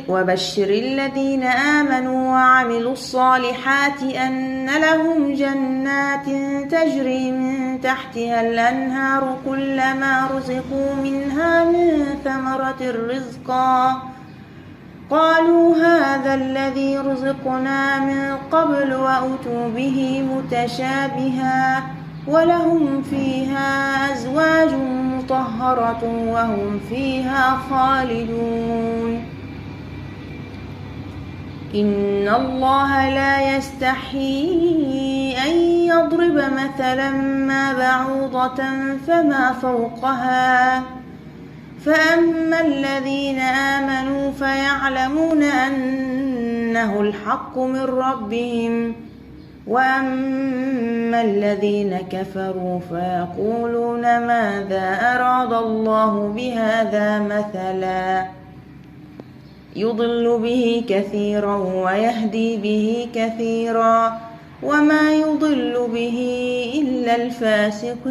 وبشر الذين آمنوا وعملوا الصالحات أن لهم جنات تجري من تحتها الأنهار كلما رزقوا منها من ثمرة رزقا قالوا هذا الذي رزقنا من قبل وأتوا به متشابها ولهم فيها أزواج مطهرة وهم فيها خالدون. إن الله لا يستحيي أن يضرب مثلا ما بعوضة فما فوقها فأما الذين آمنوا فيعلمون أنه الحق من ربهم وأما الذين كفروا فيقولون ماذا أراد الله بهذا مثلا يضل به كثيرا ويهدي به كثيرا وما يضل به إلا الفاسقين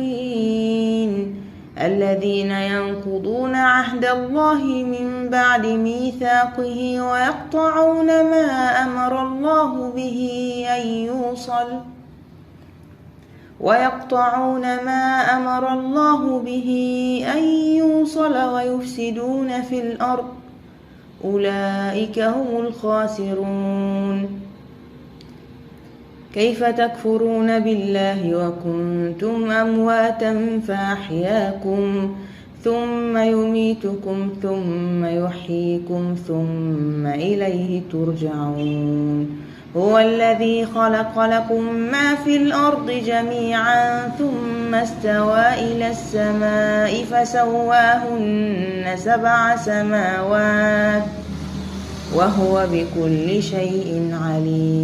الذين ينقضون عهد الله من بعد ميثاقه ويقطعون ما أمر الله به أن يوصل ويفسدون في الأرض أولئك هم الخاسرون. كيف تكفرون بالله وكنتم أمواتا فأحياكم ثم يميتكم ثم يحييكم ثم إليه ترجعون. هو الذي خلق لكم ما في الأرض جميعا ثم استوى إلى السماء فسواهن 7 سماوات وهو بكل شيء عليم.